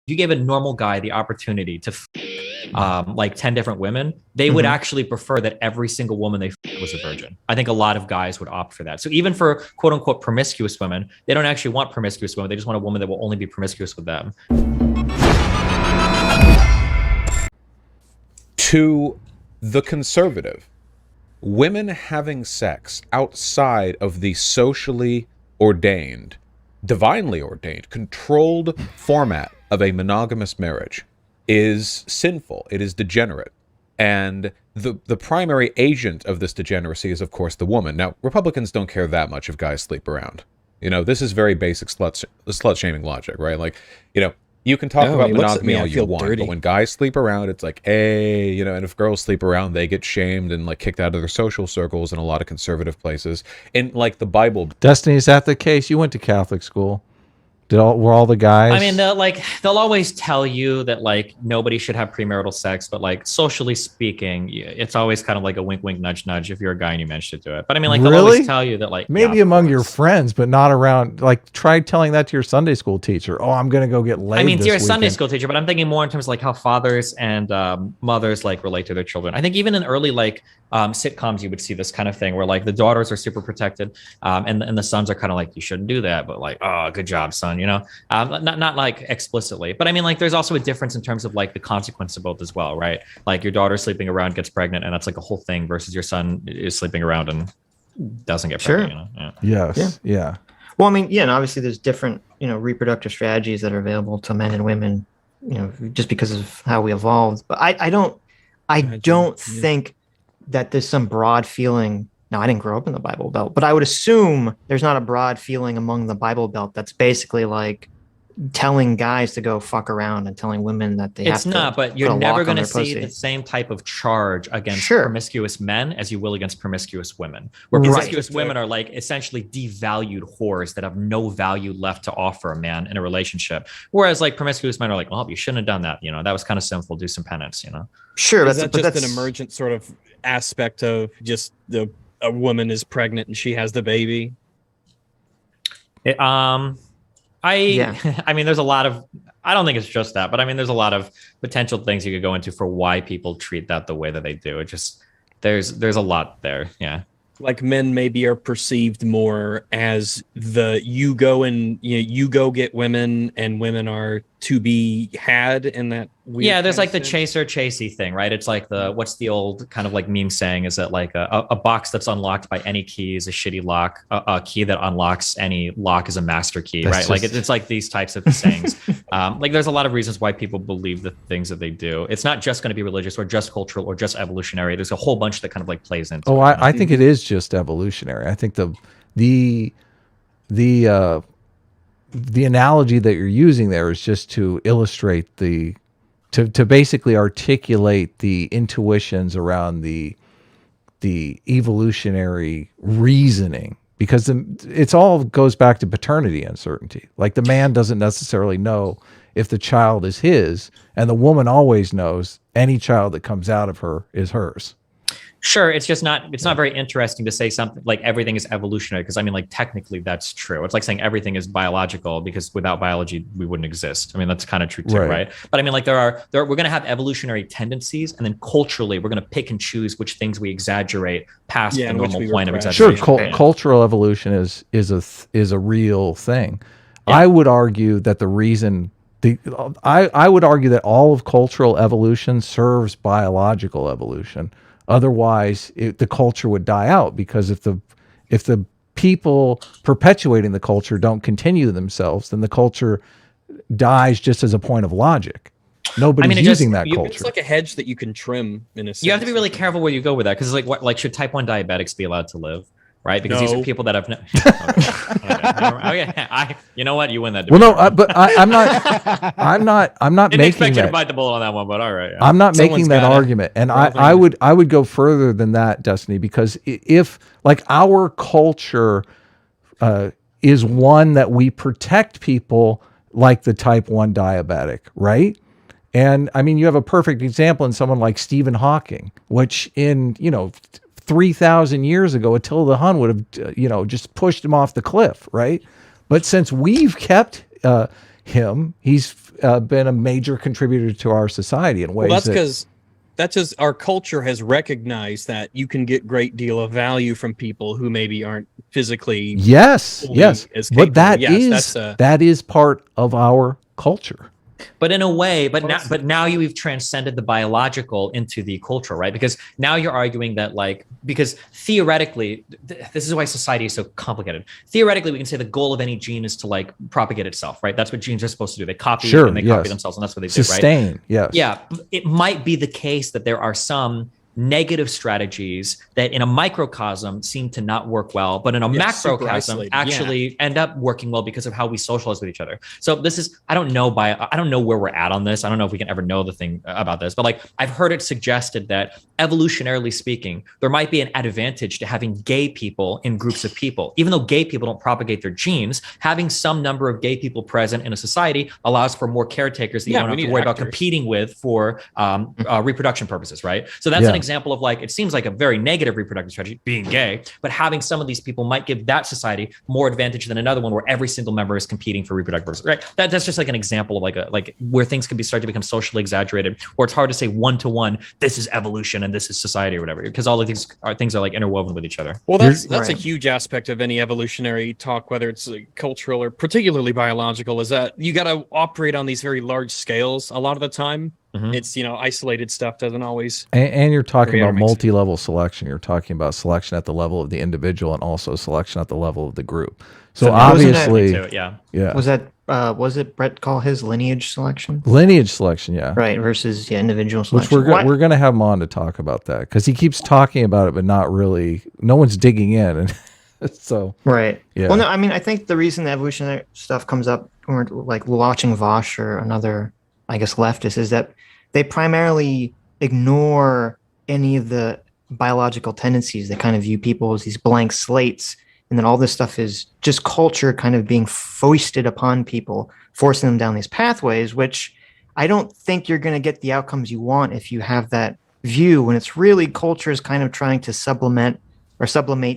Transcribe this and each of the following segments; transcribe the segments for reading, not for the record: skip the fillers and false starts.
you gave a normal guy the opportunity to like 10 different women, they would actually prefer that every single woman they was a virgin. I think a lot of guys would opt for that. So even for quote unquote promiscuous women, they don't actually want promiscuous women. They just want a woman that will only be promiscuous with them. To the conservative, women having sex outside of the socially ordained, divinely ordained, controlled format of a monogamous marriage is sinful. It is degenerate. And the primary agent of this degeneracy is, of course, the woman. Now, Republicans don't care that much if guys sleep around. You know, this is very basic slut-shaming logic, right? Like, you know, you can talk about monogamy all you want, but when guys sleep around, it's like, hey, you know, and if girls sleep around, they get shamed and, like, kicked out of their social circles in a lot of conservative places. In, like, the Bible... Destiny, is that the case? You went to Catholic school. Were all the guys? I mean, they'll always tell you that like nobody should have premarital sex, but like socially speaking, it's always kind of like a wink, wink, nudge, nudge if you're a guy and you mentioned it to it. But I mean, like they'll always tell you that like maybe among your friends, but not around. Like try telling that to your Sunday school teacher. Oh, I'm gonna go get laid. I mean, this to your weekend. Sunday school teacher, but I'm thinking more in terms of like how fathers and mothers like relate to their children. I think even in early like sitcoms, you would see this kind of thing where like the daughters are super protected, and the sons are kind of like, you shouldn't do that, but like, oh, good job, son, you know. Not like explicitly, but I mean, like, there's also a difference in terms of like the consequence of both as well, right? Like your daughter sleeping around gets pregnant, and that's like a whole thing, versus your son is sleeping around and doesn't get pregnant. You know? Yes. Yeah. Well, I mean, yeah, and obviously there's different, you know, reproductive strategies that are available to men and women, you know, just because of how we evolved. But I don't think that there's some broad feeling. Now, I didn't grow up in the Bible Belt, but I would assume there's not a broad feeling among the Bible Belt that's basically like telling guys to go fuck around and telling women that they have to. It's not, but you're never going to see the same type of charge against promiscuous men as you will against promiscuous women, where promiscuous women are like essentially devalued whores that have no value left to offer a man in a relationship. Whereas like promiscuous men are like, well, you shouldn't have done that. You know, that was kind of sinful. Do some penance, you know? Sure. Is that just an emergent sort of aspect of just a woman is pregnant and she has the baby? I mean, there's a lot of, I don't think it's just that, but I mean, there's a lot of potential things you could go into for why people treat that the way that they do. It just, there's a lot there. Yeah. Like men maybe are perceived more as you go get women and women are to be had in that weird. Yeah, there's like the chaser chasey thing, right? It's like what's the old kind of like meme saying is that like a box that's unlocked by any key is a shitty lock. A key that unlocks any lock is a master key, right? Like it's like these types of sayings. Like there's a lot of reasons why people believe the things that they do. It's not just going to be religious or just cultural or just evolutionary. There's a whole bunch that kind of like plays into. Oh, I think it is just evolutionary. I think the analogy that you're using there is just to illustrate to basically articulate the intuitions around the evolutionary reasoning, because it's all goes back to paternity uncertainty. Like the man doesn't necessarily know if the child is his, and the woman always knows any child that comes out of her is hers. Sure, it's not very interesting to say something like everything is evolutionary, because I mean, like technically that's true. It's like saying everything is biological, because without biology we wouldn't exist. I mean, that's kind of true too, right? But I mean, like we're going to have evolutionary tendencies, and then culturally we're going to pick and choose which things we exaggerate past the normal point of exaggeration. Sure, cultural evolution is a real thing. Yeah. I would argue that the reason I would argue that all of cultural evolution serves biological evolution. Otherwise, the culture would die out, because if the people perpetuating the culture don't continue themselves, then the culture dies just as a point of logic. Nobody's using that culture. It's like a hedge that you can trim in a sense. You have to be really careful where you go with that, because it's like should type 1 diabetics be allowed to live? Right, because these are people that have no. Okay. You know what? You win that debate. Well, no, but I'm not. Didn't making expect that. You to bite the bullet on that one, but all right. I'm not making that argument, and I would go further than that, Destiny, because if like our culture is one that we protect people like the type 1 diabetic, right? And I mean, you have a perfect example in someone like Stephen Hawking, which in 3,000 years ago, Attila the Hun would have, just pushed him off the cliff, right? But since we've kept him. He's been a major contributor to our society in ways that's just our culture has recognized that you can get great deal of value from people who maybe aren't physically yes, fully yes. as But capable. that is part of our culture. But in a way, but now we've transcended the biological into the cultural, right? Because now you're arguing that because theoretically, this is why society is so complicated. Theoretically, we can say the goal of any gene is to propagate itself, right? That's what genes are supposed to do. They copy and they copy themselves, and that's what they do, right? Sustain, yes. Yeah, it might be the case that there are some negative strategies that in a microcosm seem to not work well, but in a macrocosm actually end up working well because of how we socialize with each other. So this is, I don't know where we're at on this. I don't know if we can ever know the thing about this, but I've heard it suggested that evolutionarily speaking, there might be an advantage to having gay people in groups of people. Even though gay people don't propagate their genes, having some number of gay people present in a society allows for more caretakers that you don't have to worry about competing with for reproduction purposes, right? So that's an example of it seems like a very negative reproductive strategy, being gay, but having some of these people might give that society more advantage than another one where every single member is competing for reproductive purposes, right? That's just an example of where things can start to become socially exaggerated, or it's hard to say one-to-one, this is evolution and this is society or whatever, because all of these things are interwoven with each other. Well, that's a huge aspect of any evolutionary talk, whether it's cultural or particularly biological, is that you got to operate on these very large scales a lot of the time. Mm-hmm. It's, isolated stuff doesn't always. And you're talking about multi-level selection. You're talking about selection at the level of the individual and also selection at the level of the group. So obviously, was it Brett call his lineage selection? Lineage selection, yeah. Right, versus individual selection. Which we're going to have him on to talk about that, because he keeps talking about it, but not really. No one's digging in. And so right. Yeah. Well, no, I mean, I think the reason the evolutionary stuff comes up when we're watching Vosh or another, I guess, leftist, is that they primarily ignore any of the biological tendencies. They kind of view people as these blank slates, and then all this stuff is just culture kind of being foisted upon people, forcing them down these pathways, which I don't think you're going to get the outcomes you want if you have that view, when it's really culture is kind of trying to sublimate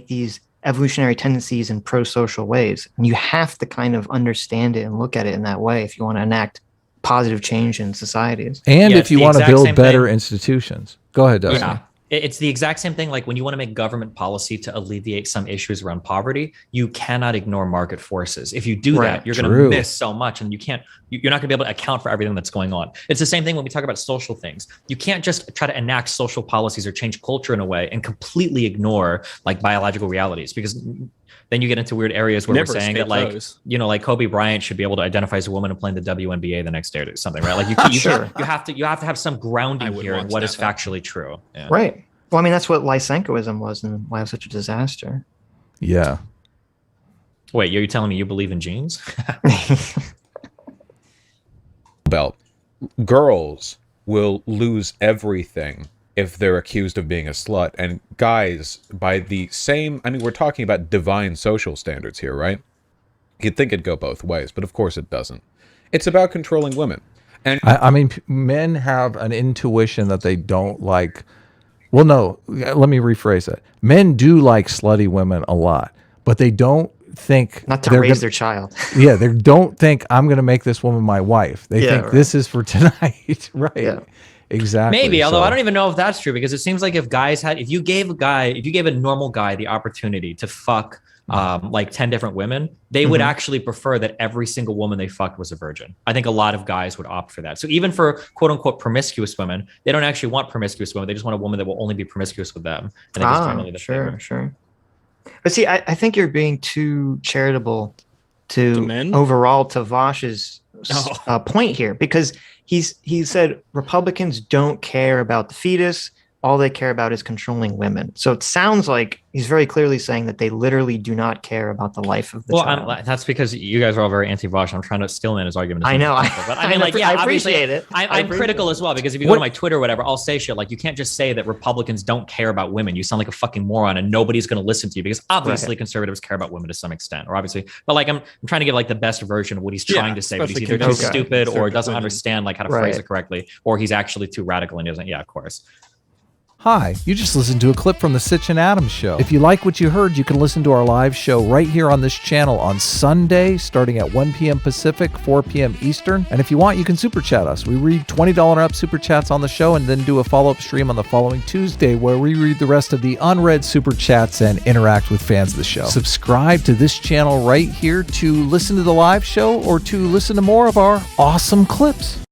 these evolutionary tendencies in pro-social ways. And you have to kind of understand it and look at it in that way if you want to enact positive change in societies. And if you want to build better institutions. Go ahead, Dustin. Yeah. It's the exact same thing. When you want to make government policy to alleviate some issues around poverty, you cannot ignore market forces. If you do that, you're going to miss so much, and you're not going to be able to account for everything that's going on. It's the same thing when we talk about social things. You can't just try to enact social policies or change culture in a way and completely ignore biological realities, because then you get into weird areas where we're saying that Kobe Bryant should be able to identify as a woman and play in the WNBA the next day or something, right? You have to have some grounding here in what is factually true. Yeah. Right. Well, I mean, that's what Lysenkoism was and why it was such a disaster. Yeah. Wait, you're telling me you believe in genes? Belt. Girls will lose everything if they're accused of being a slut. And guys, by the same, we're talking about divine social standards here, right? You'd think it'd go both ways, but of course it doesn't. It's about controlling women. And I mean, men have an intuition that they don't like. Well, no, let me rephrase that. Men do like slutty women a lot, but they don't think not to raise their child. Yeah, they don't think I'm going to make this woman my wife. They think this is for tonight, right? Yeah. Exactly. Maybe, although I don't even know if that's true, because it seems like if you gave a normal guy the opportunity to fuck 10 different women, they would actually prefer that every single woman they fucked was a virgin. I think a lot of guys would opt for that. So even for quote unquote promiscuous women, they don't actually want promiscuous women. They just want a woman that will only be promiscuous with them. And sure. But see, I think you're being too charitable overall to Vosh's point here, because he said Republicans don't care about the fetus. All they care about is controlling women. So it sounds like he's very clearly saying that they literally do not care about the life of the child. That's because you guys are all very anti-Vosh. I'm trying to steal in his argument. I know. But I appreciate it. I'm critical as well, because if you go to my Twitter or whatever, I'll say shit you can't just say that Republicans don't care about women. You sound like a fucking moron, and nobody's going to listen to you, because obviously conservatives care about women to some extent, or obviously. But I'm trying to give the best version of what he's trying to say, but he's either too stupid or doesn't understand how to phrase it correctly, or he's actually too radical and he doesn't. Yeah, of course. Hi, you just listened to a clip from the Sitch and Adams show. If you like what you heard, you can listen to our live show right here on this channel on Sunday, starting at 1 p.m. Pacific, 4 p.m. Eastern. And if you want, you can super chat us. We read $20 and up super chats on the show and then do a follow-up stream on the following Tuesday where we read the rest of the unread super chats and interact with fans of the show. Subscribe to this channel right here to listen to the live show or to listen to more of our awesome clips.